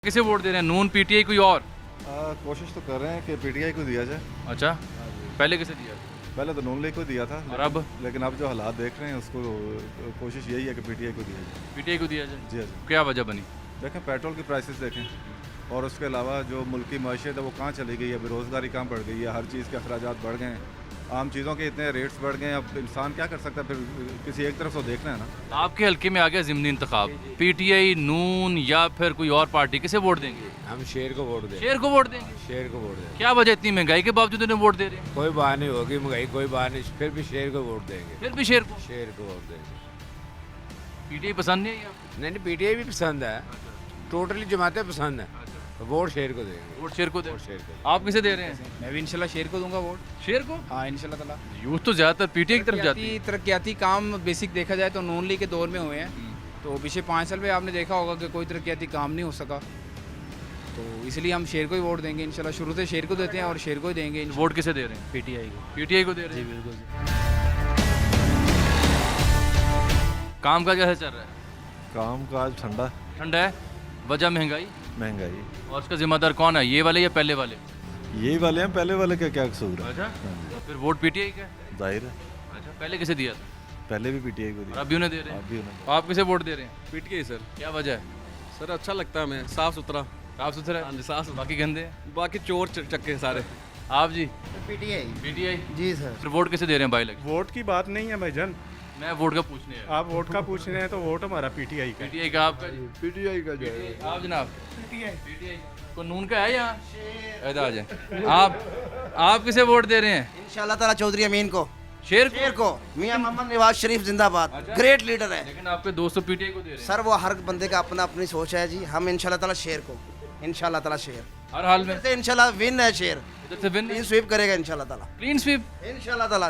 किसे वोट दे रहे हैं? नून, पीटीआई, कोई और? कोशिश तो कर रहे हैं कि पीटीआई को दिया जाए। अच्छा, पहले किसे दिया? पहले तो नून लीग को दिया था, और अब? लेकिन अब जो हालात देख रहे हैं उसको कोशिश यही है कि पीटीआई को दिया जाए। पीटीआई को दिया जाए। जी हाँ। क्या वजह बनी? देखें पेट्रोल की प्राइसेस देखें और उसके अलावा जो मुल्क की मैशियत है वो कहाँ चली गई है, बेरोज़गारी कहाँ बढ़ गई है, हर चीज़ के अखराजात बढ़ गए हैं, आम चीज़ों के इतने रेट्स बढ़ गए हैं। अब इंसान क्या कर सकता है, फिर किसी एक तरफ तो देखना है ना। आपके हल्के में आ गया ज़िमनी इंतखाब, पीटीआई, नून या फिर कोई और पार्टी, किसे वोट देंगे? हम शेर को वोट दें। शेर को वोट देंगे। शेर को वोट दें। क्या वजह, इतनी महंगाई के बावजूद उन्हें वोट दे रहे हैं? कोई बात नहीं होगी महंगाई, कोई बात नहीं, फिर भी शेर को वोट देंगे। फिर भी शेर को? शेर को वोट देंगे। पीटीआई पसंद नहीं है आपको? नहीं पीटीआई भी पसंद है, टोटली जमातें पसंद है, तो वोट शेर को देंगे। वोट शेर को दे। वोट शेर को। आप किसे दे रहे हैं? मैं भी इंशाल्लाह शेर को दूंगा वोट। शेर को? हाँ इंशाल्लाह ताला। यूथ तो ज़्यादातर पीटीआई की तरफ जाती है। तरक्याती काम बेसिक देखा जाए तो नून लीग के दौर में हुए हैं, तो पिछले 5 साल में आपने देखा होगा कि कोई तरक्याती काम नहीं हो सका, तो इसलिए हम शेर को ही वोट देंगे इंशाल्लाह। शुरू से शेर को देते हैं और शेर को ही देंगे। वोट किसे दे रहे हैं? पीटीआई को। पीटीआई को दे रहे हैं। बिल्कुल। काम का कैसे चल रहा है? काम काज ठंडा, ठंडा है, वजह महंगाई, महंगाई, और उसका जिम्मेदार कौन है, ये वाले या पहले वाले? यही वाले हैं, पहले वाले का क्या कसूर है। अच्छा, फिर वोट पीटीआई का है? जाहिर है, अच्छा, पहले किसे दिया था? पहले भी पीटीआई को और दिया, अभी उन्हें दे रहे अब हैं? भी उन्हें। आप किसे वोट दे रहे हैं? PTI sir. क्या वजह है? सर अच्छा लगता है हमें, साफ सुथरा। साफ सुथरा हाँ है, जी, साफ सुथरा। बाकी गंदे हैं। बाकी चोर चक्के सारे। आप जी? पीटीआई। पीटीआई। जी सर। फिर वोट किसे दे रहे हैं भाई? लगे वोट की बात नहीं है भाईजान, मैं वोट का पूछने हैं। आप वोट का पूछ रहे हैं तो वोट हमारा पीटीआई का है। पीटीआई का, आपका जी? पीटीआई का जो है आप जनाब? पीटीआई। को नून का है यहाँ? इधर आ जाए। आप किसे वोट दे रहे हैं? इंशाल्लाह ताला चौधरी अमीन को, शेर को? शेर को। मियां मोहम्मद नवाज शरीफ जिंदाबाद, ग्रेट लीडर है लेकिन आपके दोस्त तो पीटीआई को दे रहे हैं। सर। वो हर बंदे का अपना अपनी सोच है जी। हम इंशाल्लाह ताला शेर को, इंशाल्लाह ताला शेर हर हाल में से इंशाल्लाह विन है शेर, इधर से विन, क्लीन स्वीप करेगा इंशाल्लाह ताला, क्लीन स्वीप। इंशाल्लाह ताला।